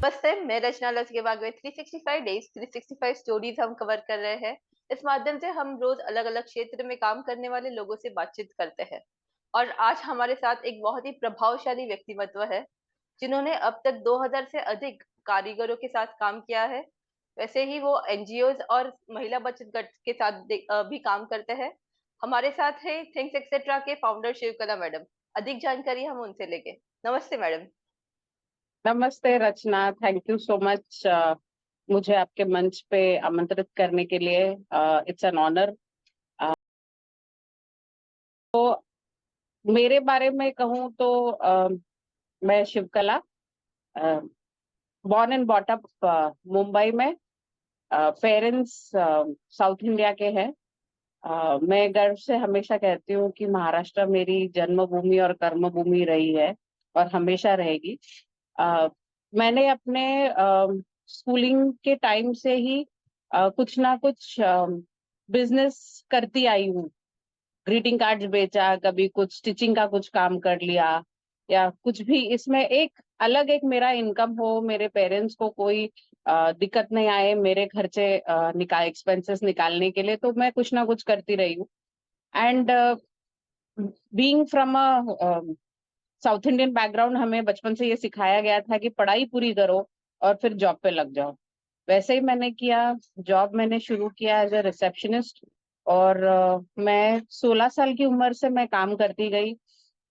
नमस्ते, मैं रचना लचकेबाग में 365 डेज 365 स्टोरीज हम कवर कर रहे हैं। इस माध्यम से हम रोज अलग-अलग क्षेत्र में काम करने वाले लोगों से बातचीत करते हैं। और आज हमारे साथ एक बहुत ही प्रभावशाली व्यक्तिमत्व है, जिन्होंने अब तक 2000 से अधिक कारीगरों के साथ काम किया है। वैसे ही वो एनजीओज और महिला बचत गट के साथ भी काम करते हैं। हमारे साथ है थिंग्स एक्सेट्रा के फाउंडर शिवकला मैडम। अधिक जानकारी हम उनसे लेंगे। नमस्ते मैडम। नमस्ते Rachna, thank you so much मुझे आपके मंच पे आमंत्रित करने के लिए। It's an honour. तो मेरे बारे में कहूँ तो मैं Shivkala, born and brought up Mumbai में। पेरेंट्स साउथ इंडिया के हैं। मैं गर्व से हमेशा कहती हूँ कि महाराष्ट्र मेरी जन्मभूमि और कर्मभूमि रही है और हमेशा रहेगी। अ, मैंने अपने स्कूलिंग के टाइम से ही कुछ ना कुछ बिजनेस करती आई हूँ। ग्रीटिंग कार्ड्स बेचा, कभी कुछ स्टिचिंग का कुछ काम कर लिया, या कुछ भी इसमें एक अलग एक मेरा इनकम हो, मेरे पेरेंट्स को कोई दिक्कत नहीं आए मेरे खर्चे एक्सपेंसेस निकालने के लिए, तो मैं कुछ ना कुछ करती रही हूँ। And being from a south Indian background, हमें बचपन से ये सिखाया गया था कि पढ़ाई पूरी करो और फिर जॉब पे लग जाओ। वैसे ही मैंने किया। जॉब मैंने शुरू किया एज अ रिसेप्शनिस्ट, और मैं 16 साल की उम्र से मैं काम करती गई,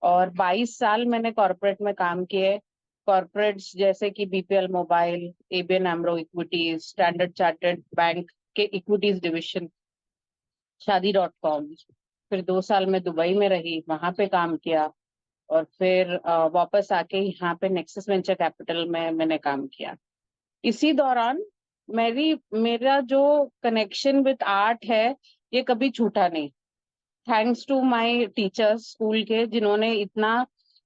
और 22 साल मैंने कॉर्पोरेट में काम किए। कॉर्पोरेट्स जैसे कि BPL mobile, ABN AMRO equities, Standard Chartered bank के इक्विटीज डिविजन, शादी.com। फिर 2 साल मैं दुबई में रही, वहां पे काम किया, और फिर वापस आके यहाँ पे नेक्सस वेंचर कैपिटल में मैंने काम किया। इसी दौरान मेरा जो कनेक्शन विद आर्ट है, ये कभी छूटा नहीं। Thanks to my teachers school के, जिन्होंने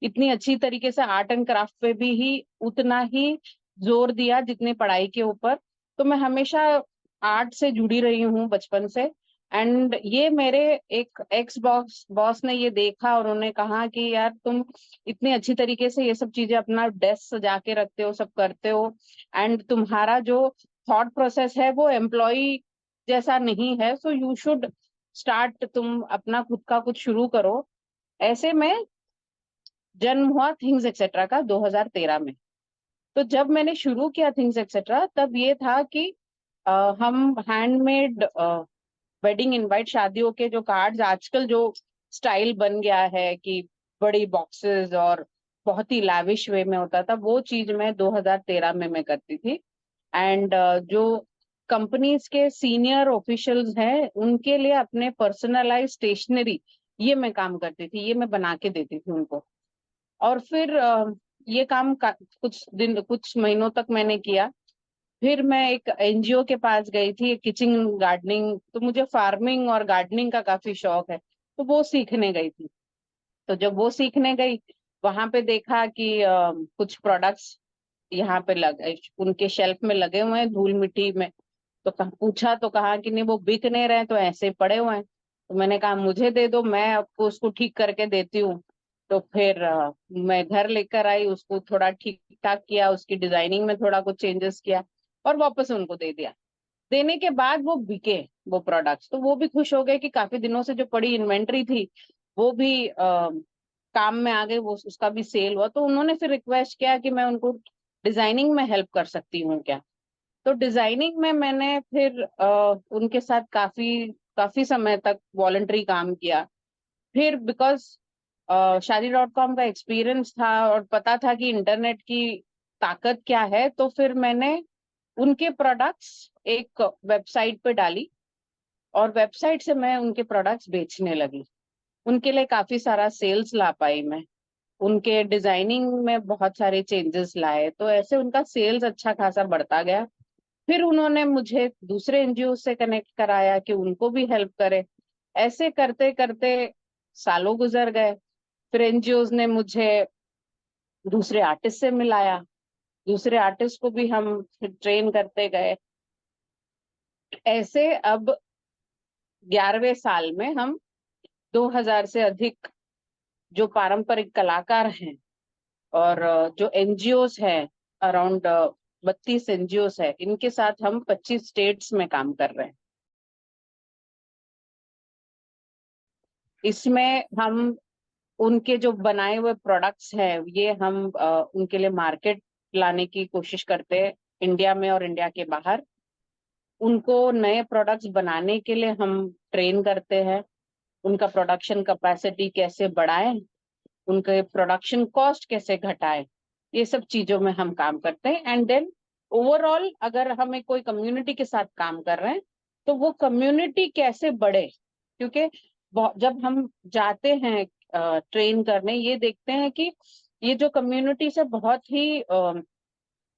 इतनी अच्छी तरीके से आर्ट एंड क्राफ्ट पे भी ही उतना ही जोर दिया जितने पढ़ाई के ऊपर। तो मैं हमेशा आर्ट से जुड़ी रही हूँ बचपन से। एंड ये मेरे एक एक्स बॉस बॉस ने ये देखा, और उन्होंने कहा कि यार, तुम इतनी अच्छी तरीके से ये सब चीजें अपना डेस्क सजा के रखते हो, सब करते हो, एंड तुम्हारा जो थॉट प्रोसेस है वो एम्प्लॉय जैसा नहीं है, सो यू शुड स्टार्ट, तुम अपना खुद का कुछ शुरू करो। ऐसे में जन्म हुआ थिंग्स एक्सेट्रा का 2013 में। तो जब मैंने शुरू किया थिंग्स एक्सेट्रा, तब ये था कि हम हैंडमेड वेडिंग इनवाइट, शादियों के जो कार्ड्स, आजकल जो स्टाइल बन गया है कि बड़ी बॉक्सेस और बहुत ही लैविश वे में होता था, वो चीज मैं 2013 में मैं करती थी। एंड जो कंपनीज के सीनियर ऑफिशियल्स हैं, उनके लिए अपने पर्सनलाइज स्टेशनरी, ये मैं काम करती थी, ये मैं बना के देती थी उनको। और फिर ये काम कुछ महीनों तक मैंने किया। फिर मैं एक एनजीओ के पास गई थी, किचन गार्डनिंग, तो मुझे फार्मिंग और गार्डनिंग का काफी शौक है, तो वो सीखने गई थी। तो जब वो सीखने गई, वहां पे देखा कि कुछ प्रोडक्ट्स यहाँ पे उनके शेल्फ में लगे हुए हैं धूल मिट्टी में। तो पूछा तो कहा कि नहीं, वो बिक नहीं रहे, तो ऐसे ही पड़े हुए हैं। तो मैंने कहा मुझे दे दो, मैं आपको उसको ठीक करके देती हूँ। तो फिर मैं घर लेकर आई, उसको थोड़ा ठीक ठाक किया, उसकी डिजाइनिंग में थोड़ा कुछ चेंजेस किया, और वापस उनको दे दिया। देने के बाद वो बिके, वो प्रोडक्ट्स, तो वो भी खुश हो गए कि काफी दिनों से जो पड़ी इन्वेंट्री थी, वो भी काम में आ गई, वो उसका भी सेल हुआ। तो उन्होंने फिर रिक्वेस्ट किया कि मैं उनको डिजाइनिंग में हेल्प कर सकती हूँ क्या। तो डिजाइनिंग में मैंने फिर उनके साथ काफी काफी समय तक वॉलंटरी काम किया। फिर बिकॉज शादी.com का एक्सपीरियंस था और पता था कि इंटरनेट की ताकत क्या है, तो फिर मैंने उनके प्रोडक्ट्स एक वेबसाइट पे डाली, और वेबसाइट से मैं उनके प्रोडक्ट्स बेचने लगी। उनके लिए काफी सारा सेल्स ला पाई मैं। उनके डिजाइनिंग में बहुत सारे चेंजेस लाए, तो ऐसे उनका सेल्स अच्छा खासा बढ़ता गया। फिर उन्होंने मुझे दूसरे एनजीओ से कनेक्ट कराया कि उनको भी हेल्प करे। ऐसे करते करते सालों गुजर गए। फिर एनजीओ ने मुझे दूसरे आर्टिस्ट से मिलाया, दूसरे आर्टिस्ट को भी हम ट्रेन करते गए। ऐसे अब 11वें साल में हम 2000 से अधिक जो पारंपरिक कलाकार हैं, और जो एनजीओज हैं, अराउंड 32 एनजीओस है, इनके साथ हम 25 स्टेट्स में काम कर रहे हैं। इसमें हम उनके जो बनाए हुए प्रोडक्ट्स हैं ये हम उनके लिए मार्केट लाने की कोशिश करते हैं, इंडिया में और इंडिया के बाहर। उनको नए प्रोडक्ट्स बनाने के लिए हम ट्रेन करते हैं, उनका प्रोडक्शन कैपेसिटी कैसे बढ़ाएं, उनके प्रोडक्शन कॉस्ट कैसे घटाएं, ये सब चीजों में हम काम करते हैं। एंड देन ओवरऑल अगर हमें कोई कम्युनिटी के साथ काम कर रहे हैं तो वो कम्युनिटी कैसे बढ़े, क्योंकि जब हम जाते हैं ट्रेन करने, ये देखते हैं कि ये जो कम्युनिटी से बहुत ही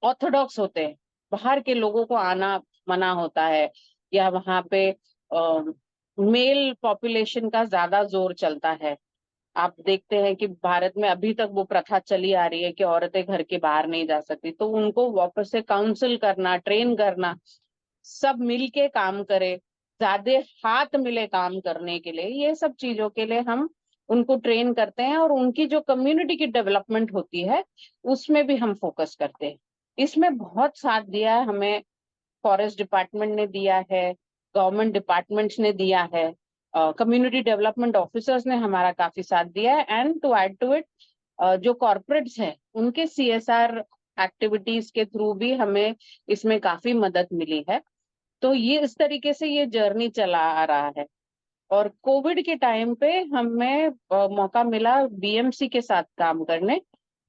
ऑर्थोडॉक्स होते हैं, बाहर के लोगों को आना मना होता है, या वहाँ पे मेल पॉपुलेशन का ज्यादा जोर चलता है। आप देखते हैं कि भारत में अभी तक वो प्रथा चली आ रही है कि औरतें घर के बाहर नहीं जा सकती, तो उनको वापस से काउंसिल करना, ट्रेन करना, सब मिलके काम करे, ज्यादा हाथ मिले काम करने के लिए, ये सब चीजों के लिए हम उनको ट्रेन करते हैं। और उनकी जो कम्युनिटी की डेवलपमेंट होती है उसमें भी हम फोकस करते हैं। इसमें बहुत साथ दिया है हमें, फॉरेस्ट डिपार्टमेंट ने दिया है, गवर्नमेंट डिपार्टमेंट्स ने दिया है, कम्युनिटी डेवलपमेंट ऑफिसर्स ने हमारा काफी साथ दिया है। And to add to it जो कॉर्पोरेट्स हैं उनके CSR एक्टिविटीज के थ्रू भी हमें इसमें काफी मदद मिली है। तो ये इस तरीके से ये जर्नी चला आ रहा है। और कोविड के टाइम पे हमें मौका मिला BMC के साथ काम करने।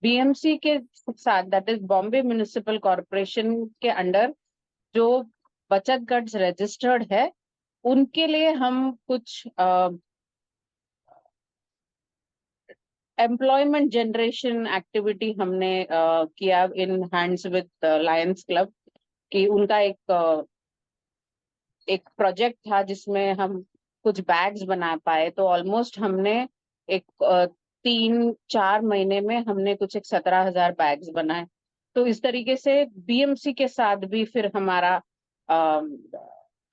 BMC के साथ, that is Bombay municipal corporation के अंडर जो बचत गट रजिस्टर्ड है, उनके लिए हम कुछ एम्प्लॉयमेंट जनरेशन एक्टिविटी हमने किया in hands with Lions club, कि उनका एक प्रोजेक्ट था जिसमें हम कुछ बैग्स बना पाए। तो ऑलमोस्ट हमने एक 3-4 महीने में हमने कुछ 17,000 बैग्स बनाए। तो इस तरीके से BMC के साथ भी फिर हमारा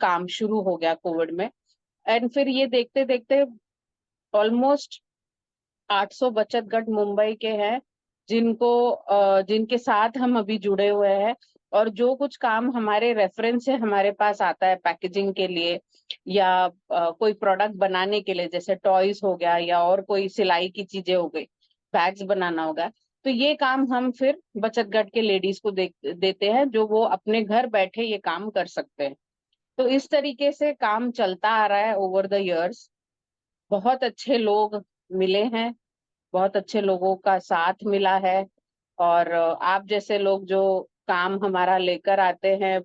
काम शुरू हो गया कोविड में। एंड फिर ये देखते देखते ऑलमोस्ट 800 बचत गट मुंबई के हैं जिनके साथ हम अभी जुड़े हुए हैं। और जो कुछ काम हमारे रेफरेंस से हमारे पास आता है पैकेजिंग के लिए, या कोई प्रोडक्ट बनाने के लिए, जैसे टॉयज हो गया या और कोई सिलाई की चीजें हो गई, बैग्स बनाना होगा, तो ये काम हम फिर बचत गट के लेडीज को देते हैं, जो वो अपने घर बैठे ये काम कर सकते हैं। तो इस तरीके से काम चलता आ रहा है ओवर द इयर्स। बहुत अच्छे लोग मिले हैं, बहुत अच्छे लोगों का साथ मिला है। और आप जैसे लोग जो काम हमारा लेकर आते हैं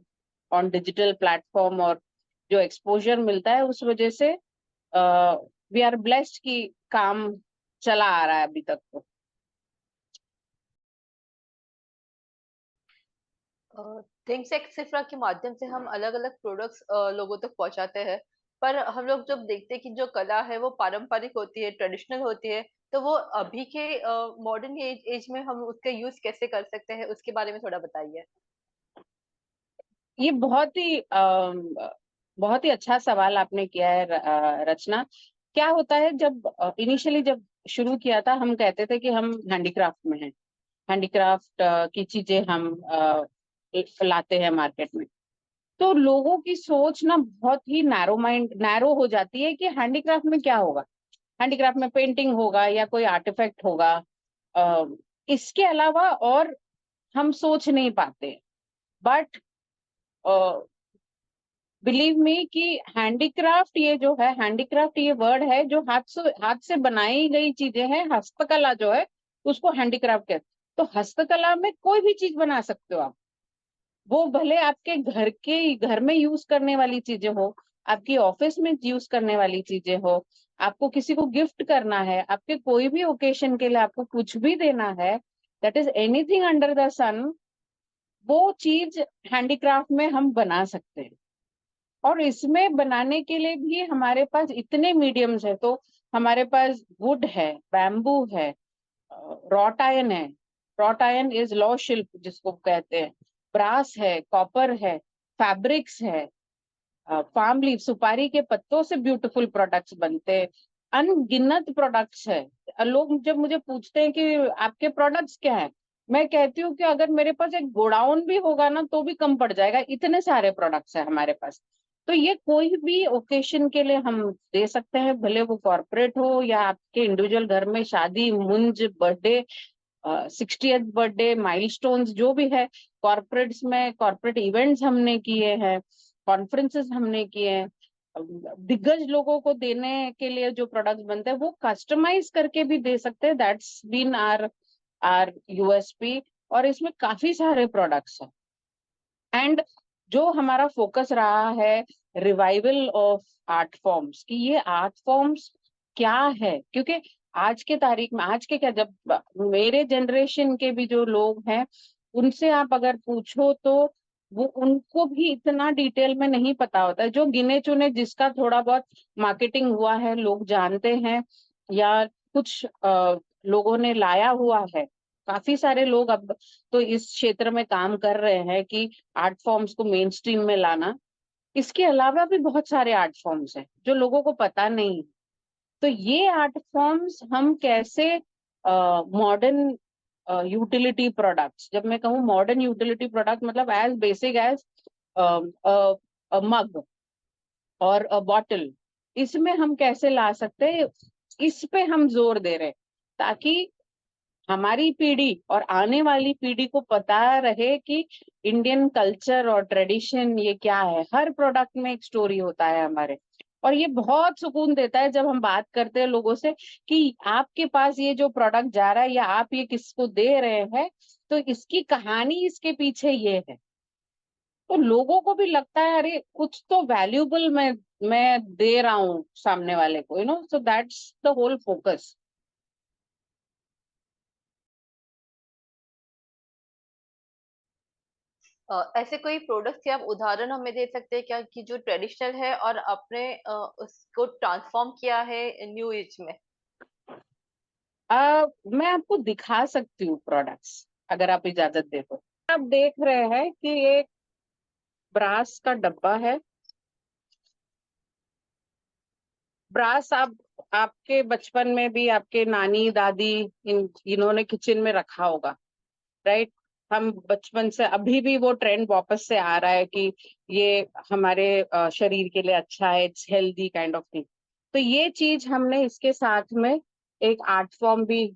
ऑन डिजिटल प्लेटफॉर्म, और जो एक्सपोजर मिलता है, उस वजह से वी आर ब्लेस्ड कि काम चला आ रहा है अभी तक। तो थिंग्स एक्सेट्रा के माध्यम से हम अलग अलग प्रोडक्ट्स लोगों तक पहुंचाते हैं। पर हम लोग जब देखते हैं कि जो कला है वो पारंपरिक होती है, ट्रेडिशनल होती है, तो वो अभी के मॉडर्न एज में हम उसका यूज कैसे कर सकते हैं, उसके बारे में थोड़ा बताइए। ये बहुत ही अच्छा सवाल आपने किया है रचना। क्या होता है, जब इनिशियली जब शुरू किया था, हम कहते थे कि हम हैंडीक्राफ्ट में हैं, हैंडीक्राफ्ट की चीजें हम लाते हैं मार्केट में। तो लोगों की सोच ना बहुत ही नैरो हो जाती है कि हैंडीक्राफ्ट में क्या होगा, हैंडीक्राफ्ट में पेंटिंग होगा या कोई आर्टिफैक्ट होगा, अ, इसके अलावा और हम सोच नहीं पाते। बट बिलीव मी कि हैंडीक्राफ्ट ये जो है, हैंडीक्राफ्ट ये वर्ड है जो हाथ से बनाई गई चीजें हैं, हस्तकला जो है उसको हैंडीक्राफ्ट कहते हैं। तो हस्तकला में कोई भी चीज बना सकते हो आप, वो भले आपके घर में यूज करने वाली चीजें हो, आपकी ऑफिस में यूज करने वाली चीजें हो, आपको किसी को गिफ्ट करना है, आपके कोई भी ओकेशन के लिए आपको कुछ भी देना है, that is anything under the sun, वो चीज हैंडीक्राफ्ट में हम बना सकते हैं। और इसमें बनाने के लिए भी हमारे पास इतने मीडियम्स है। तो हमारे पास वुड है, बैम्बू है, रॉट आयन है, रॉट आयन इज लौ शिल्प जिसको कहते हैं, ब्रास है, कॉपर है, फैब्रिक्स है, पाम लीफ, सुपारी के पत्तों से ब्यूटीफुल प्रोडक्ट्स बनते हैं, अनगिनत प्रोडक्ट्स है। लोग जब मुझे पूछते हैं कि आपके प्रोडक्ट्स क्या है, मैं कहती हूँ कि अगर मेरे पास एक गोडाउन भी होगा ना तो भी कम पड़ जाएगा, इतने सारे प्रोडक्ट्स है हमारे पास। तो ये कोई भी ओकेशन के लिए हम दे सकते हैं, भले वो कॉर्पोरेट हो या आपके इंडिविजुअल घर में शादी, मुंज, बर्थडे, 60th बर्थडे, माइलस्टोन्स जो भी है। कॉर्पोरेट्स में कॉर्पोरेट इवेंट्स हमने किए हैं, कॉन्फ्रेंसेस हमने किए हैं। दिग्गज लोगों को देने के लिए जो प्रोडक्ट्स बनते हैं वो कस्टमाइज करके भी दे सकते हैं। That's been our USP. और इसमें काफी सारे प्रोडक्ट्स हैं। एंड जो हमारा फोकस रहा है रिवाइवल ऑफ आर्ट फॉर्म्स, कि ये आर्ट फॉर्म्स क्या है, क्योंकि आज के तारीख में, आज के क्या, जब मेरे जनरेशन के भी जो लोग हैं उनसे आप अगर पूछो तो वो उनको भी इतना डिटेल में नहीं पता होता है। जो गिने चुने जिसका थोड़ा बहुत मार्केटिंग हुआ है, लोग जानते हैं, या कुछ लोगों ने लाया हुआ है। काफी सारे लोग अब तो इस क्षेत्र में काम कर रहे हैं कि आर्ट फॉर्म्स को मेन स्ट्रीम में लाना। इसके अलावा भी बहुत सारे आर्ट फॉर्म्स हैं जो लोगों को पता नहीं। तो ये आर्ट फॉर्म्स हम कैसे मॉडर्न यूटिलिटी प्रोडक्ट्स, जब मैं कहूँ मॉडर्न यूटिलिटी प्रोडक्ट मतलब एज बेसिक एज मग और बॉटल, इसमें हम कैसे ला सकते हैं, इस पे हम जोर दे रहे हैं, ताकि हमारी पीढ़ी और आने वाली पीढ़ी को पता रहे कि इंडियन कल्चर और ट्रेडिशन ये क्या है। हर प्रोडक्ट में एक स्टोरी होता है हमारे। और ये बहुत सुकून देता है जब हम बात करते हैं लोगों से कि आपके पास ये जो प्रोडक्ट जा रहा है या आप ये किसको दे रहे हैं, तो इसकी कहानी इसके पीछे ये है। तो लोगों को भी लगता है अरे कुछ तो वैल्यूबल मैं दे रहा हूँ सामने वाले को, so that's the whole focus. ऐसे कोई प्रोडक्ट्स या आप उदाहरण हमें दे सकते हैं क्या कि जो ट्रेडिशनल है और आपने उसको ट्रांसफॉर्म किया है न्यू एज में? मैं आपको दिखा सकती हूँ प्रोडक्ट्स, अगर आप इजाजत दे तो। आप देख रहे हैं कि एक ब्रास का डब्बा है। ब्रास आप आपके बचपन में भी आपके नानी दादी इन्होंने किचन में रखा होगा, राइट। हम बचपन से अभी भी वो ट्रेंड वापस से आ रहा है कि ये हमारे शरीर के लिए अच्छा है, it's healthy kind of thing. तो ये चीज हमने इसके साथ में एक आर्ट फॉर्म भी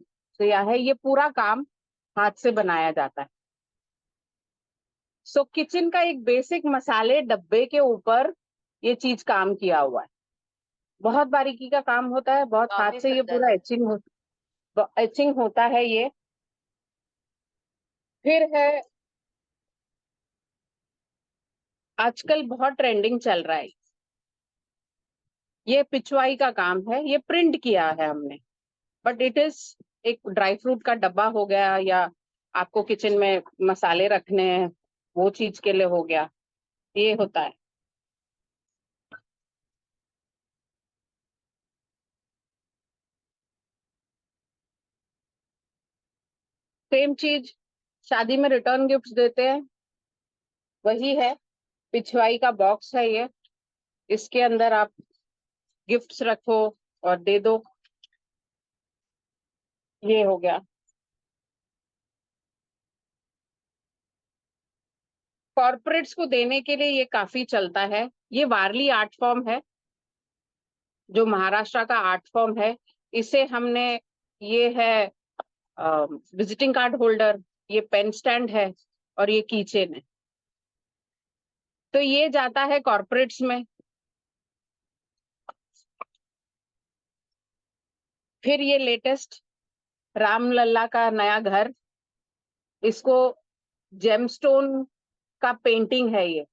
दिया है। ये पूरा काम हाथ से बनाया जाता है। सो किचन का एक बेसिक मसाले डब्बे के ऊपर ये चीज काम किया हुआ है। बहुत बारीकी का काम होता है, बहुत हाथ काफी से ये सुंदर पूरा है। एचिंग होता है ये। फिर है, आजकल बहुत ट्रेंडिंग चल रहा है, ये पिचवाई का काम है। ये प्रिंट किया है हमने, बट इट इज एक ड्राई फ्रूट का डब्बा हो गया, या आपको किचन में मसाले रखने हैं वो चीज के लिए हो गया, ये होता है। सेम चीज शादी में रिटर्न गिफ्ट देते हैं, वही है। पिछवाई का बॉक्स है ये, इसके अंदर आप गिफ्ट्स रखो और दे दो, ये हो गया। कॉर्पोरेट्स को देने के लिए ये काफी चलता है। ये वारली आर्ट फॉर्म है, जो महाराष्ट्र का आर्ट फॉर्म है। इसे हमने, ये है विजिटिंग कार्ड होल्डर, ये पेन स्टैंड है, और ये कीचेन है। तो ये जाता है कॉर्पोरेट्स में। फिर ये लेटेस्ट रामलला का नया घर, इसको जेमस्टोन का पेंटिंग है ये।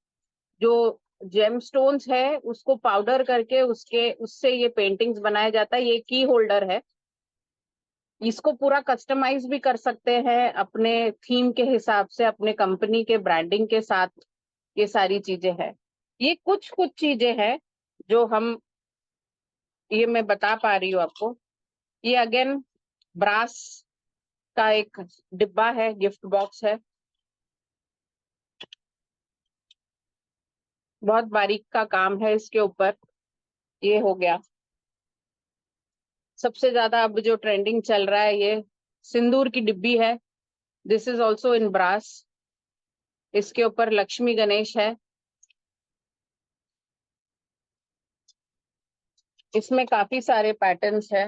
जो जेमस्टोन्स है उसको पाउडर करके उसके उससे ये पेंटिंग्स बनाया जाता है। ये की होल्डर है, इसको पूरा कस्टमाइज भी कर सकते हैं अपने थीम के हिसाब से, अपने कंपनी के ब्रांडिंग के साथ। ये सारी चीजें हैं। ये कुछ कुछ चीजें हैं जो हम, ये मैं बता पा रही हूँ आपको। ये अगेन ब्रास का एक डिब्बा है, गिफ्ट बॉक्स है। बहुत बारीक का काम है इसके ऊपर, ये हो गया। सबसे ज्यादा अब जो ट्रेंडिंग चल रहा है, ये सिंदूर की डिब्बी है। This is also in brass. इसके ऊपर लक्ष्मी गणेश है। इसमें काफी सारे पैटर्न्स है।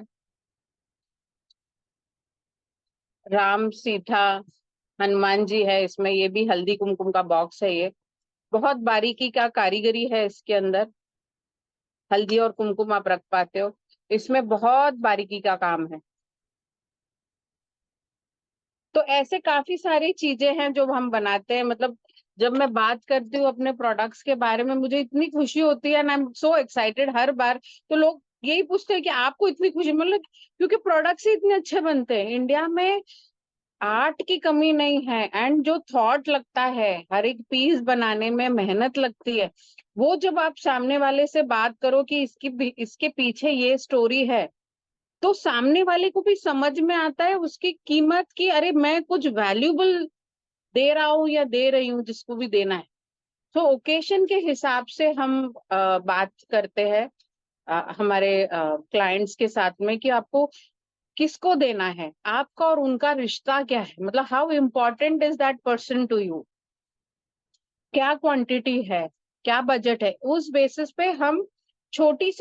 राम सीता हनुमान जी है इसमें। ये भी हल्दी कुमकुम का बॉक्स है। ये बहुत बारीकी का कारीगरी है इसके अंदर। हल्दी और कुमकुम आप रख पाते हो। इसमें बहुत बारीकी का काम है। तो ऐसे काफी सारी चीजें हैं जो हम बनाते हैं। मतलब जब मैं बात करती हूँ अपने प्रोडक्ट्स के बारे में, मुझे इतनी खुशी होती है and I am so excited हर बार। तो लोग यही पूछते हैं कि आपको इतनी खुशी, मतलब क्योंकि प्रोडक्ट्स ही इतने अच्छे बनते हैं। इंडिया में आर्ट की कमी नहीं है एंड जो थॉट लगता है, हर एक पीस बनाने में मेहनत लगती है, वो जब आप सामने वाले से बात करो कि इसके पीछे ये स्टोरी है, तो सामने वाले को भी समझ में आता है उसकी कीमत की। अरे मैं कुछ वैल्यूबल दे रहा हूँ या दे रही हूँ, जिसको भी देना है। तो ओकेशन के हिसाब से हम बात करते हैं हमारे क्लाइंट्स के साथ में कि आपको किसको देना है, आपका और उनका रिश्ता क्या है, मतलब how important is that person to you, क्या क्वांटिटी है, क्या बजट है। उस बेसिस पे हम छोटी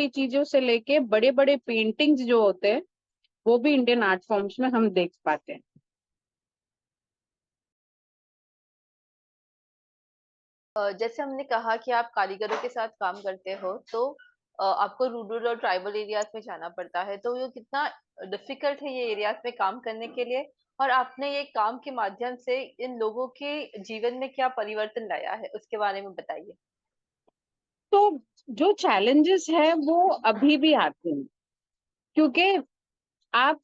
चीजों से लेके बड़े बड़े पेंटिंग्स जो होते हैं, वो भी इंडियन आर्ट फॉर्म्स में हम देख पाते हैं। जैसे हमने कहा कि आप कारीगरों के साथ काम करते हो, तो आपको रूरल और ट्राइबल एरियाज में जाना पड़ता है, तो ये कितना डिफिकल्ट है ये एरियाज में काम करने के लिए, और आपने ये काम के माध्यम से इन लोगों के जीवन में क्या परिवर्तन लाया है, उसके बारे में बताइए। तो जो चैलेंजेस है वो अभी भी आते हैं, क्योंकि आप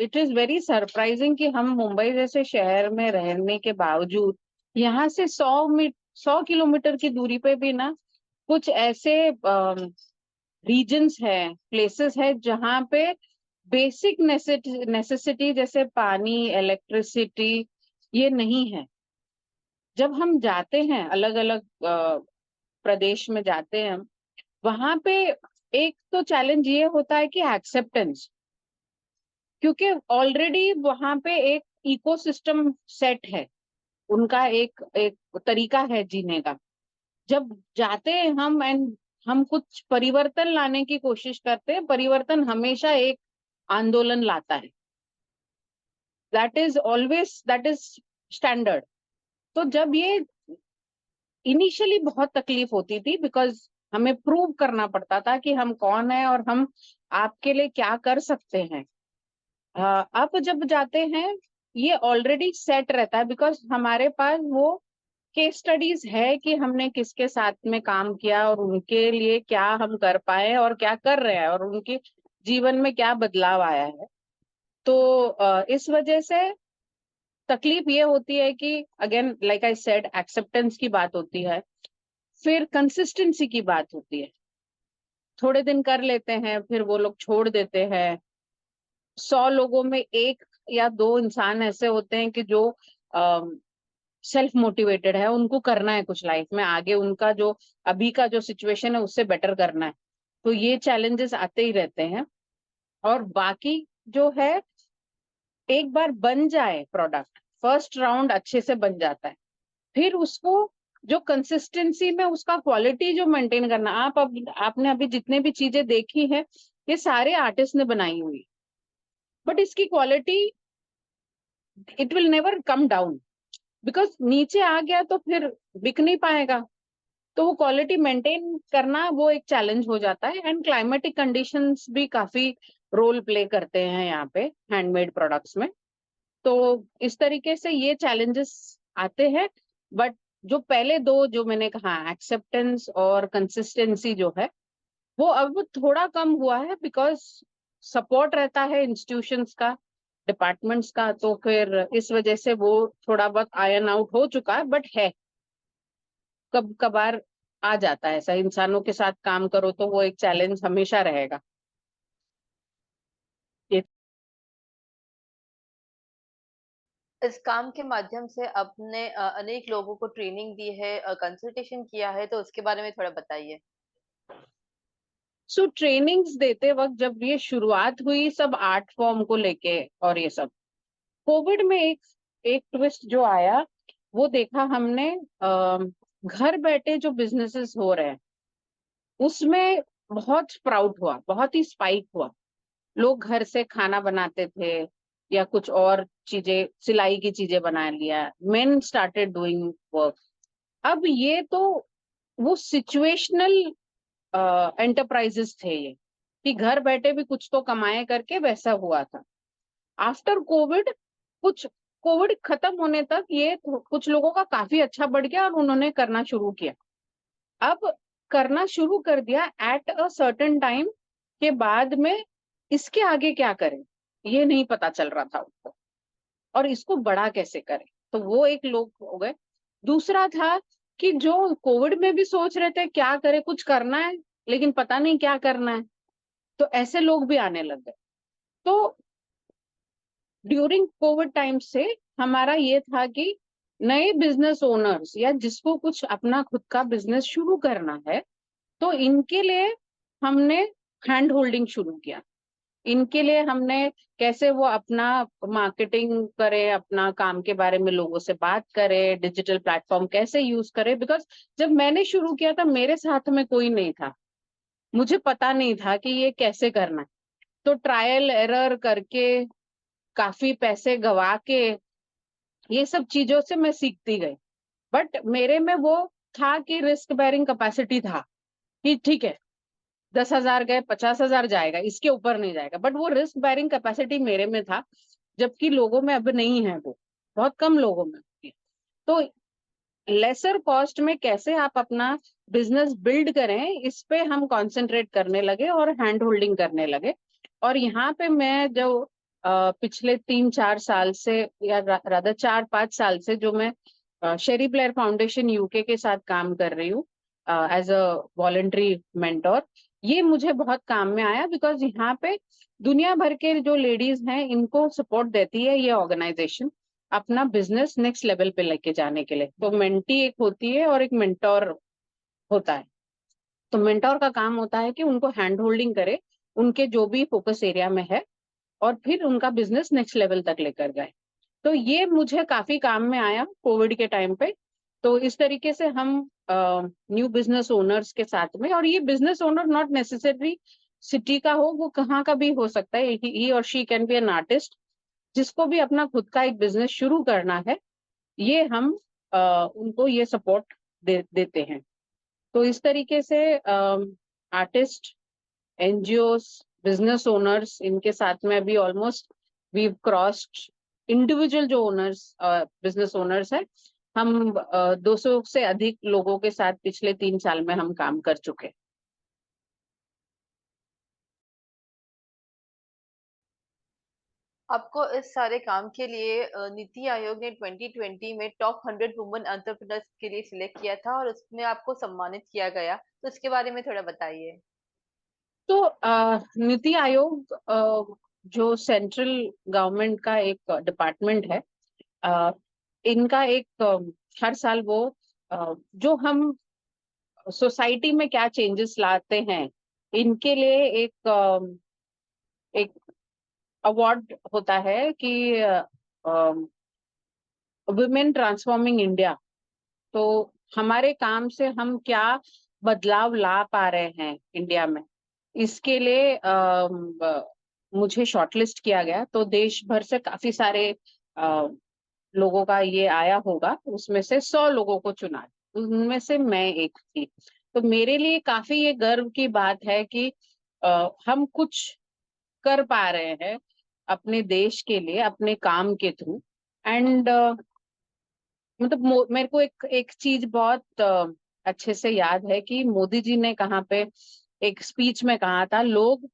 इट इज वेरी सरप्राइजिंग कि हम मुंबई जैसे शहर में रहने के बावजूद यहाँ से 100 किलोमीटर की दूरी पे भी ना कुछ ऐसे रीजन्स है, प्लेसेस है जहाँ पे बेसिक नेसेसिटी जैसे पानी, इलेक्ट्रिसिटी, ये नहीं है। जब हम जाते हैं अलग अलग प्रदेश में जाते हैं हम, वहां पे एक तो चैलेंज ये होता है कि एक्सेप्टेंस, क्योंकि ऑलरेडी वहां पे एक इकोसिस्टम सेट है, उनका एक एक तरीका है जीने का। जब जाते हैं हम एंड हम कुछ परिवर्तन लाने की कोशिश करते हैं, परिवर्तन हमेशा एक आंदोलन लाता है। That is standard. तो जब ये इनिशियली बहुत तकलीफ होती थी, बिकॉज हमें प्रूव करना पड़ता था कि हम कौन है और हम आपके लिए क्या कर सकते हैं। अब जब जाते हैं ये ऑलरेडी सेट रहता है, बिकॉज हमारे पास वो केस स्टडीज है कि हमने किसके साथ में काम किया और उनके लिए क्या हम कर पाए और क्या कर रहे हैं और उनके जीवन में क्या बदलाव आया है। तो इस वजह से तकलीफ ये होती है कि again like I said, acceptance की बात होती है, फिर कंसिस्टेंसी की बात होती है। थोड़े दिन कर लेते हैं फिर वो लोग छोड़ देते हैं। 100 लोगों में एक या दो इंसान ऐसे होते हैं कि जो सेल्फ मोटिवेटेड है, उनको करना है कुछ लाइफ में आगे, उनका जो अभी का जो सिचुएशन है उससे बेटर करना है। तो ये चैलेंजेस आते ही रहते हैं। और बाकी जो है, एक बार बन जाए प्रोडक्ट, फर्स्ट राउंड अच्छे से बन जाता है, फिर उसको जो कंसिस्टेंसी में उसका क्वालिटी जो मेंटेन करना। आपने अभी जितने भी चीजें देखी है, ये सारे आर्टिस्ट ने बनाई हुई, बट इसकी quality it will never come down, because नीचे आ गया तो फिर बिक नहीं पाएगा। तो वो क्वालिटी मेंटेन करना वो एक चैलेंज हो जाता है। एंड क्लाइमेटिक कंडीशंस भी काफी रोल प्ले करते हैं यहाँ पे हैंडमेड प्रोडक्ट्स में। तो इस तरीके से ये चैलेंजेस आते हैं। बट जो पहले दो जो मैंने कहा, एक्सेप्टेंस और कंसिस्टेंसी जो है, वो अब थोड़ा कम हुआ है, बिकॉज सपोर्ट रहता है इंस्टीट्यूशंस का, डिपार्टमेंट्स का। तो फिर इस वजह से वो थोड़ा बहुत आयन आउट हो चुका है, बट है, कब कभार आ जाता है ऐसा। इंसानों के साथ काम करो तो वो एक चैलेंज हमेशा रहेगा। ये इस काम के माध्यम से आपने अनेक लोगों को ट्रेनिंग दी है, कंसल्टेशन किया है, तो उसके बारे में थोड़ा बताइए। सो ट्रेनिंग्स देते वक्त जब ये शुरुआत हुई सब आर्ट फॉर्म को लेके और ये सब, कोविड में एक एक ट्विस्ट जो आया वो देखा हमने, घर बैठे जो बिजनेसेस हो रहे हैं उसमें बहुत स्प्राउट हुआ, बहुत ही स्पाइक हुआ। लोग घर से खाना बनाते थे या कुछ और चीजें, सिलाई की चीजें बना लिया, मेन स्टार्टेड डूइंग वर्क। अब ये तो वो सिचुएशनल एंटरप्राइजेस थे ये, कि घर बैठे भी कुछ तो कमाए करके वैसा हुआ था। आफ्टर कोविड, कुछ कोविड खत्म होने तक ये कुछ लोगों का काफी अच्छा बढ़ गया और उन्होंने करना शुरू किया। अब करना शुरू कर दिया एट अ सर्टेन टाइम के बाद में, इसके आगे क्या करें ये नहीं पता चल रहा था उनको, और इसको बड़ा कैसे करें। तो वो एक लोग हो गए। दूसरा था कि जो कोविड में भी सोच रहे थे क्या करें, कुछ करना है लेकिन पता नहीं क्या करना है, तो ऐसे लोग भी आने लग गए। तो ड्यूरिंग कोविड टाइम से हमारा ये था कि नए बिजनेस ओनर्स या जिसको कुछ अपना खुद का बिजनेस शुरू करना है, तो इनके लिए हमने हैंड होल्डिंग शुरू किया। इनके लिए हमने कैसे वो अपना मार्केटिंग करे, अपना काम के बारे में लोगों से बात करे, डिजिटल प्लेटफॉर्म कैसे यूज करे। बिकॉज जब मैंने शुरू किया था मेरे साथ में कोई नहीं था, मुझे पता नहीं था कि ये कैसे करना है। तो ट्रायल एरर करके, काफी पैसे गवा के, ये सब चीजों से मैं सीखती गई। बट मेरे में वो था कि रिस्क बेयरिंग कैपेसिटी था, कि ठीक है 10,000 गए, 50,000 जाएगा, इसके ऊपर नहीं जाएगा। बट वो रिस्क बेयरिंग कैपेसिटी मेरे में था, जबकि लोगों में अब नहीं है, वो बहुत कम लोगों में होती है। तो लेसर कॉस्ट में कैसे आप अपना बिजनेस बिल्ड करें, इस पे हम कंसंट्रेट करने लगे और हैंड होल्डिंग करने लगे। और यहाँ पे मैं जो पिछले 3-4 साल से, या रादर 4-5 साल से, जो मैं शेरी ब्लेयर फाउंडेशन यूके के साथ काम कर रही हूँ एज अ वॉलंटरी मेंटोर, ये मुझे बहुत काम में आया। बिकॉज यहाँ पे दुनिया भर के जो लेडीज हैं इनको सपोर्ट देती है ये ऑर्गेनाइजेशन अपना बिजनेस नेक्स्ट लेवल पे लेके जाने के लिए। तो मेंटी एक होती है और एक मेंटोर होता है। तो मेंटोर का काम होता है कि उनको हैंड होल्डिंग करे, उनके जो भी फोकस एरिया में है, और फिर उनका बिजनेस नेक्स्ट लेवल तक लेकर जाए। तो ये मुझे काफी काम में आया कोविड के टाइम पे। तो इस तरीके से हम न्यू बिजनेस ओनर्स के साथ में, और ये business owner not necessary city का हो, वो कहाँ का भी हो सकता है, ही और she can be an artist, जिसको भी अपना खुद का एक बिजनेस शुरू करना है, ये हम उनको ये सपोर्ट देते हैं। तो इस तरीके से आर्टिस्ट, एनजीओस, बिजनेस ओनर्स, इनके साथ में अभी ऑलमोस्ट वी क्रॉस्ड इंडिविजुअल जो ओनर्स, बिजनेस ओनर्स है, हम 200 से अधिक लोगों के साथ पिछले 3 साल में हम काम कर चुके हैं। आपको इस सारे काम के लिए नीति आयोग ने 2020 में टॉप 100 वुमेन एंटरप्रेन्योर्स के लिए सिलेक्ट किया था और उसमें आपको सम्मानित किया गया, तो इसके बारे में थोड़ा बताइए। तो नीति आयोग जो सेंट्रल गवर्नमेंट का एक डिपार्टमेंट है, अ, इनका एक हर साल वो जो हम सोसाइटी में क्या चेंजेस लाते हैं, इनके लिए एक अवार्ड होता है कि वुमेन ट्रांसफॉर्मिंग इंडिया। तो हमारे काम से हम क्या बदलाव ला पा रहे हैं इंडिया में, इसके लिए मुझे शॉर्टलिस्ट किया गया। तो देश भर से काफी सारे लोगों का ये आया होगा, उसमें से 100 लोगों को चुना, उनमें से मैं एक थी। तो मेरे लिए काफी ये गर्व की बात है कि हम कुछ कर पा रहे हैं अपने देश के लिए अपने काम के थ्रू। एंड मतलब मेरे को एक एक चीज बहुत अच्छे से याद है कि मोदी जी ने कहाँ पे एक स्पीच में कहा था, लोग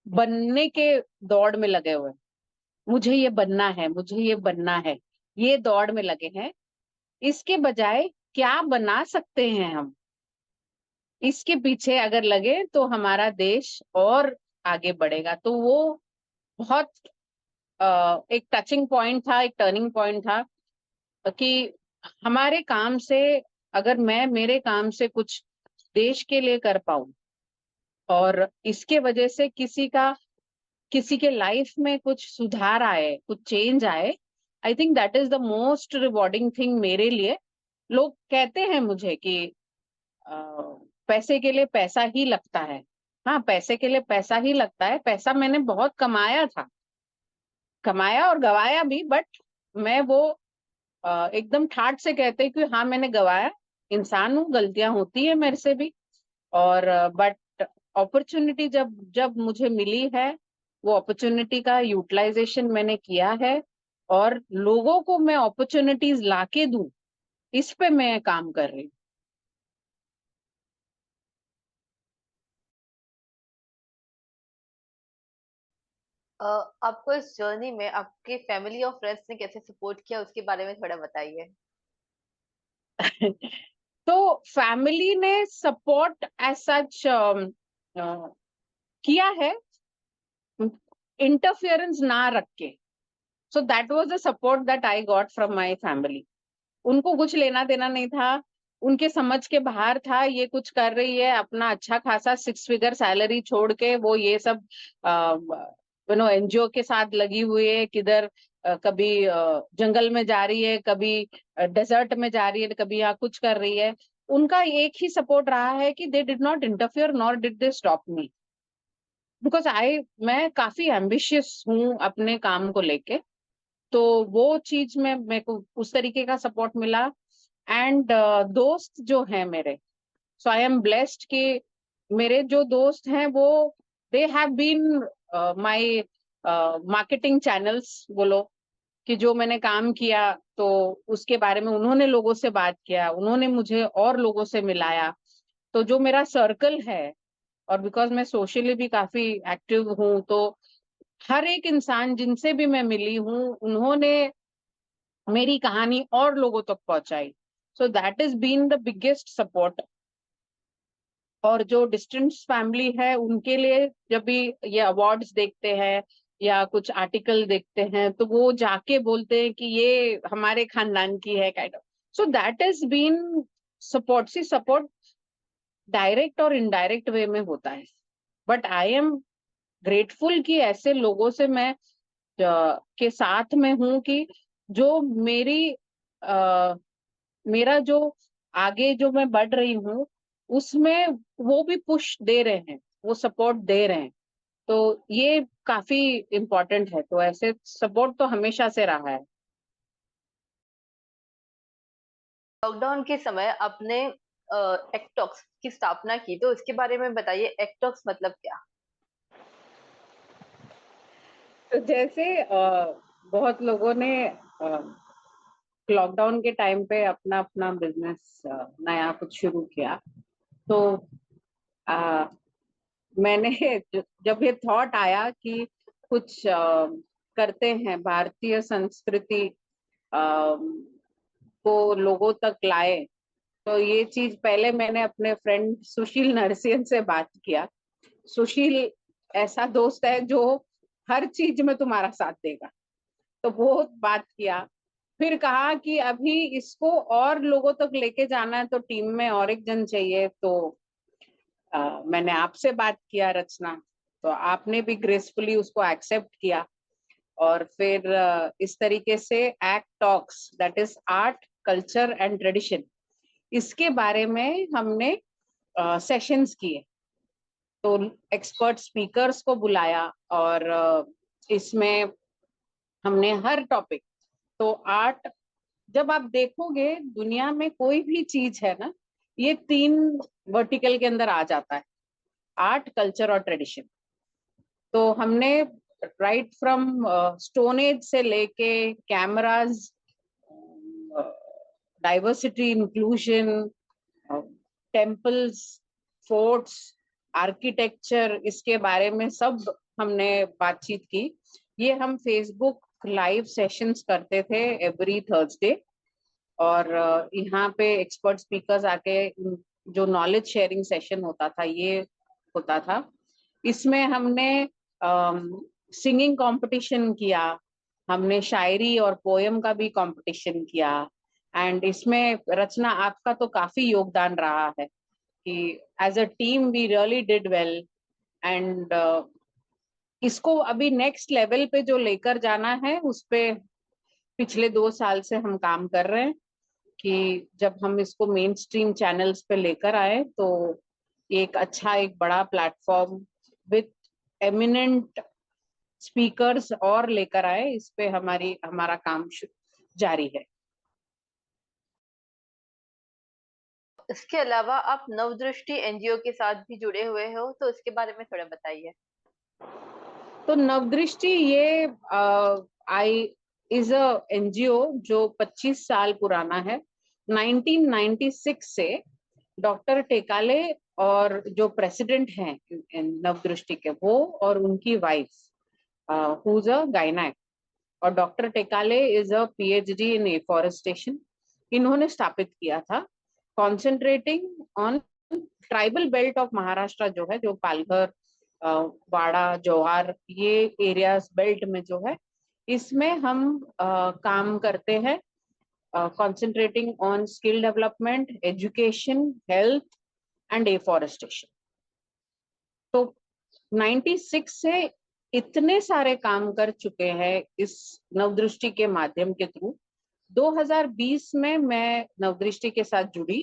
बनने के दौड़ में लगे हुए हैं, मुझे ये बनना है, मुझे ये बनना है, ये दौड़ में लगे हैं। इसके बजाय क्या बना सकते हैं हम, इसके पीछे अगर लगे तो हमारा देश और आगे बढ़ेगा। तो वो बहुत एक टचिंग पॉइंट था, एक टर्निंग पॉइंट था कि हमारे काम से, अगर मैं मेरे काम से कुछ देश के लिए कर पाऊं और इसके वजह से किसी का किसी के लाइफ में कुछ सुधार आए, कुछ चेंज आए, I think that is the most rewarding thing मेरे लिए। लोग कहते हैं मुझे कि अ, पैसे के लिए पैसा ही लगता है। हाँ, पैसे के लिए पैसा ही लगता है। पैसा मैंने बहुत कमाया था, कमाया और गवाया भी, बट मैं वो एकदम ठाट से कहते हैं कि हाँ मैंने गवाया। इंसान हूँ, गलतियां होती है मेरे से भी। और बट अपॉर्चुनिटी जब जब मुझे मिली है, वो अपॉर्चुनिटी का यूटिलाइजेशन मैंने किया है, और लोगों को मैं अपॉर्चुनिटीज लाके दूं, इस पे मैं काम कर रही हूँ। आपको इस जर्नी में आपके फैमिली और फ्रेंड्स ने कैसे सपोर्ट किया, उसके बारे में थोड़ा बताइए। तो फैमिली ने सपोर्ट एज सच किया है, इंटरफियरेंस ना रख के। So that was the support that I got from my family. उनको कुछ लेना देना नहीं था, उनके समझ के बाहर था। ये कुछ कर रही है, अपना अच्छा खासा 6 फिगर सैलरी छोड़ के वो ये सब एनजीओ के साथ लगी हुई है, किधर कभी जंगल में जा रही है, कभी डेजर्ट में जा रही है, कभी यहाँ कुछ कर रही है। उनका एक ही सपोर्ट रहा है कि they did not interfere nor did they stop me, because मैं काफी एम्बिशियस हूँ अपने काम को लेके। तो वो चीज में मेरे को उस तरीके का सपोर्ट मिला। एंड दोस्त जो हैं मेरे, सो आई एम ब्लेस्ड कि मेरे जो दोस्त हैं वो they have been my marketing channels बोलो, कि जो मैंने काम किया तो उसके बारे में उन्होंने लोगों से बात किया, उन्होंने मुझे और लोगों से मिलाया। तो जो मेरा सर्कल है, और बिकॉज मैं सोशली भी काफी एक्टिव हूँ, तो हर एक इंसान जिनसे भी मैं मिली हूँ, उन्होंने मेरी कहानी और लोगों तक पहुंचाई। So that is been the biggest support. और जो डिस्टेंस फैमिली है, उनके लिए जब भी ये अवार्ड्स देखते हैं या कुछ आर्टिकल देखते हैं, तो वो जाके बोलते हैं कि ये हमारे खानदान की है, kind of. So that is been support. See support direct और इनडायरेक्ट वे में होता है, बट आई एम ग्रेटफुल कि ऐसे लोगों से मैं के साथ में हूं कि जो अ, मेरा जो आगे जो मैं बढ़ रही हूँ उसमें वो भी पुश दे रहे हैं, वो सपोर्ट दे रहे हैं। तो ये काफी इम्पोर्टेंट है। तो ऐसे सपोर्ट तो हमेशा से रहा है। लॉकडाउन के समय आपने एक्टॉक्स की स्थापना की, तो उसके बारे में बताइए, एक्टॉक्स मतलब क्या? तो जैसे बहुत लोगों ने लॉकडाउन के टाइम पे अपना अपना बिजनेस नया कुछ शुरू किया, तो अ, मैंने जब ये थॉट आया कि कुछ करते हैं, भारतीय संस्कृति को लोगों तक लाए, तो ये चीज पहले मैंने अपने फ्रेंड सुशील नरसिंह से बात किया। सुशील ऐसा दोस्त है जो हर चीज में तुम्हारा साथ देगा। तो बहुत बात किया, फिर कहा कि अभी इसको और लोगों तक लेके जाना है, तो टीम में और एक जन चाहिए। तो मैंने आपसे बात किया, रचना, तो आपने भी ग्रेसफुली उसको एक्सेप्ट किया। और फिर इस तरीके से act talks, that is art culture and tradition, इसके बारे में हमने सेशंस किए। तो एक्सपर्ट स्पीकर्स को बुलाया, और इसमें हमने हर टॉपिक, तो आर्ट, जब आप देखोगे दुनिया में कोई भी चीज है ना, ये 3 वर्टिकल के अंदर आ जाता है, आर्ट कल्चर और ट्रेडिशन। तो हमने राइट फ्रॉम स्टोन एज से लेके cameras, diversity, inclusion, temples, forts, architecture, इसके बारे में सब हमने बातचीत की। ये हम फेसबुक लाइव सेशंस करते थे एवरी थर्सडे। और यहाँ पे एक्सपर्ट स्पीकर्स आके जो नॉलेज शेयरिंग सेशन होता था, ये होता था। इसमें हमने सिंगिंग कंपटीशन किया, हमने शायरी और पोयम का भी कंपटीशन किया। एंड इसमें रचना आपका तो काफी योगदान रहा है कि as a team we really did well. And इसको अभी नेक्स्ट लेवल पे जो लेकर जाना है उस पे पिछले 2 साल से हम काम कर रहे हैं कि जब हम इसको मेन स्ट्रीम चैनल्स पे लेकर आए तो एक अच्छा एक बड़ा प्लेटफॉर्म विथ एमिनेंट स्पीकर्स और लेकर आए। इस पे हमारा काम जारी है। इसके अलावा आप नवदृष्टि एनजीओ के साथ भी जुड़े हुए हो, तो इसके बारे में थोड़ा बताइए। तो नवदृष्टि ये आई इज अ एनजीओ जो 25 साल पुराना है। 1996 से डॉक्टर टेकाले और जो प्रेसिडेंट हैं नवदृष्टि के, वो और उनकी wife who is a gynaec, और doctor Tekale is a PhD in afforestation, इन्होंने स्थापित किया था, concentrating on tribal belt of Maharashtra जो है, जो पालघर, वाड़ा, जौहार, ये एरियाज बेल्ट में जो है, इसमें हम काम करते हैं, concentrating on skill development, education, health and afforestation. तो 96 से इतने सारे काम कर चुके हैं इस नवदृष्टि के माध्यम के थ्रू। 2020 में मैं नवदृष्टि के साथ जुड़ी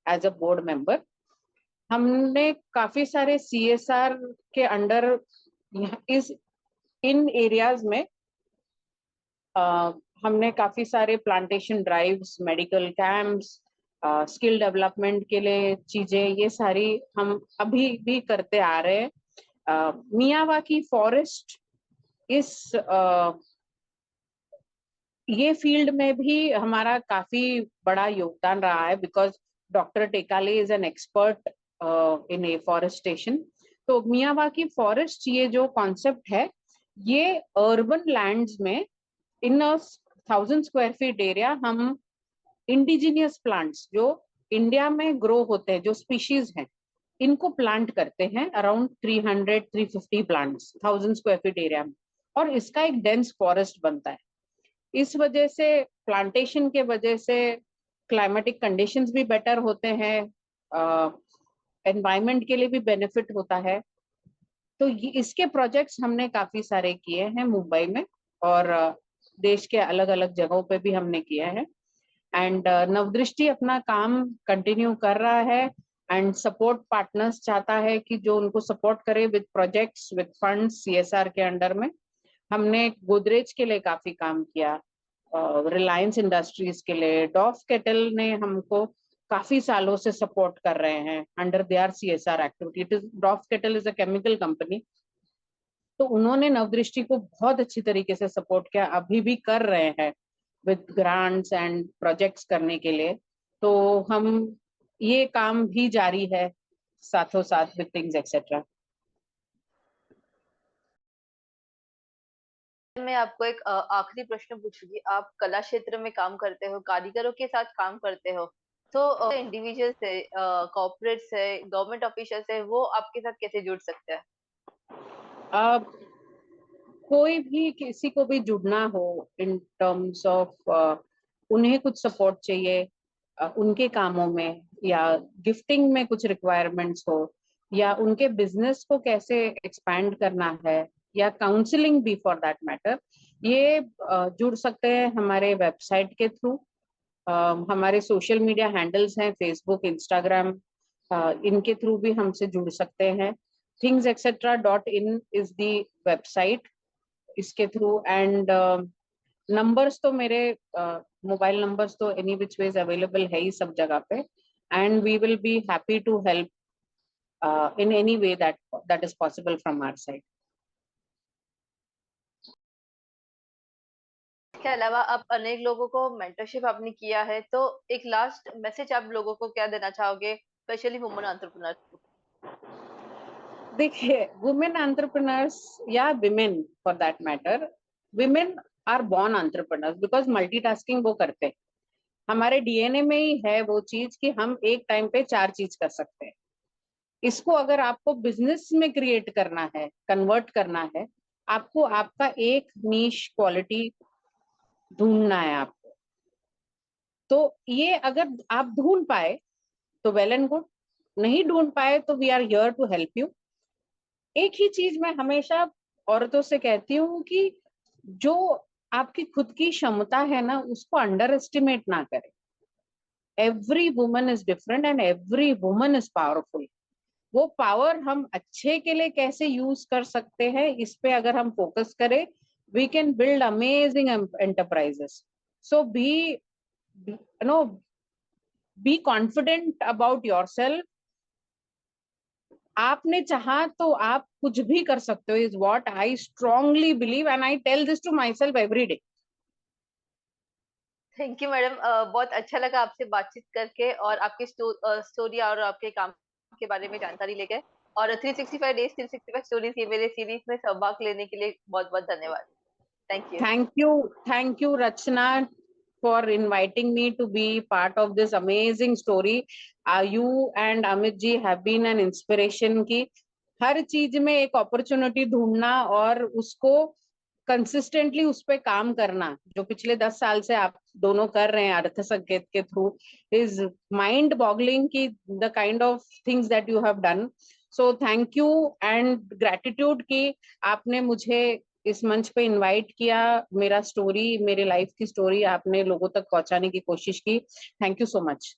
एज अ बोर्ड मेंबर। हमने काफी सारे सीएसआर के अंडर इस इन एरियाज में हमने काफी सारे plantation drives, medical camps, skill development के लिए चीजें, ये सारी हम अभी भी करते आ रहे हैं। मियावाकी फॉरेस्ट इस ये फील्ड में भी हमारा काफी बड़ा योगदान रहा है, because doctor Tekale is an expert in afforestation. तो मियावाकी फॉरेस्ट ये जो कॉन्सेप्ट है, ये अर्बन लैंड्स में इन 1000 स्क्वायर फीट एरिया हम इंडिजिनियस प्लांट्स जो इंडिया में ग्रो होते हैं, जो स्पीशीज हैं, इनको प्लांट करते हैं around 300-350 plants 1000 square feet area में, और इसका एक डेंस फॉरेस्ट बनता है। इस वजह से, प्लांटेशन के वजह से क्लाइमेटिक कंडीशंस भी बेटर होते हैं, एनवायरनमेंट के लिए भी बेनिफिट होता है। तो इसके प्रोजेक्ट्स हमने काफी सारे किए हैं मुंबई में, और देश के अलग अलग जगहों पे भी हमने किया है। एंड नवदृष्टि अपना काम कंटिन्यू कर रहा है, एंड सपोर्ट पार्टनर्स चाहता है कि जो उनको सपोर्ट करे with projects, with funds, CSR के अंडर में। हमने गोदरेज के लिए काफी काम किया, रिलायंस इंडस्ट्रीज के लिए, डॉफ केटल ने हमको काफी सालों से सपोर्ट कर रहे हैं under their CSR activity. डॉफ kettle is a chemical company, तो उन्होंने नवदृष्टि को बहुत अच्छी तरीके से सपोर्ट किया, अभी भी कर रहे हैं विद ग्रांट्स एंड प्रोजेक्ट्स करने के लिए। तो हम ये काम भी जारी है साथों साथ विद थिंग्स एक्सेट्रा। मैं आपको एक आखिरी प्रश्न पूछूंगी। आप कला क्षेत्र में काम करते हो, कारीगरों के साथ काम करते हो, तो इंडिविजुअल्स है, कॉर्पोरेट्स है, गवर्नमेंट ऑफिशियल्स है, वो आपके साथ कैसे जुड़ सकते हैं? अब कोई भी किसी को भी जुड़ना हो इन टर्म्स ऑफ उन्हें कुछ सपोर्ट चाहिए उनके कामों में, या गिफ्टिंग में कुछ रिक्वायरमेंट्स हो, या उनके बिजनेस को कैसे एक्सपैंड करना है, या काउंसलिंग भी फॉर दैट मैटर, ये जुड़ सकते हैं हमारे वेबसाइट के थ्रू। हमारे सोशल मीडिया हैंडल्स हैं, फेसबुक, इंस्टाग्राम, इनके थ्रू भी हमसे जुड़ सकते हैं। thingsetcetera.in इज दी वेबसाइट, इसके थ्रू। एंड नंबर्स तो मेरे मोबाइल नंबर्स तो एनी विच वेज अवेलेबल है ही सब जगह पे, and we will be happy to help in any way that is possible from our side. इसके अलावा आप अनेक लोगों को मेंटरशिप आपने किया है, तो एक लास्ट मैसेज आप लोगों को क्या देना चाहोगे, स्पेशली वुमेन एंटरप्रेन्योर्स को? देखिए, वुमेन एंटरप्रेन्योर्स या women for that matter, women are born entrepreneurs because multitasking वो करते हैं। हमारे डीएनए में ही है वो चीज कि हम एक टाइम पे 4 चीज कर सकते हैं। इसको अगर आपको बिजनेस में क्रिएट करना है, कन्वर्ट करना है, आपको आपका एक नीश क्वालिटी ढूंढना है आपको। तो ये अगर आप ढूंढ पाए तो वेल एंड गुड, नहीं ढूंढ पाए तो we are here to help you. एक ही चीज मैं हमेशा औरतों से कहती हूँ कि जो आपकी खुद की क्षमता है ना, उसको अंडर एस्टिमेट ना करें। Every woman is different and every woman is powerful. वो पावर हम अच्छे के लिए कैसे यूज कर सकते हैं, इस पे अगर हम फोकस करें, we can build amazing enterprises. So be no be confident about yourself. आपने चाहा तो आप कुछ भी कर सकते हो, is what I strongly believe and I tell this to myself every day. Thank you madam, बहुत अच्छा लगा आपसे बातचीत करके और आपकी स्टोरी और आपके काम के बारे में जानकारी लेकर। और 365 डेज 365 स्टोरीज ये मेरे सीरीज में सहभाग लेने के लिए बहुत बहुत धन्यवाद। Thank you. Thank you, Rachna, for inviting me to be part of this amazing story. You and Amit ji have been an inspiration की हर चीज में एक अपॉर्चुनिटी ढूंढना और उसको कंसिस्टेंटली उस पे काम करना, जो पिछले 10 साल से आप दोनों कर रहे हैं अर्थ संकेत के थ्रू, इज माइंड बॉगलिंग की the kind of things that you have done. So thank you and gratitude की आपने मुझे इस मंच पे इनवाइट किया, मेरा स्टोरी, मेरे लाइफ की स्टोरी आपने लोगों तक पहुंचाने की कोशिश की। Thank you so much.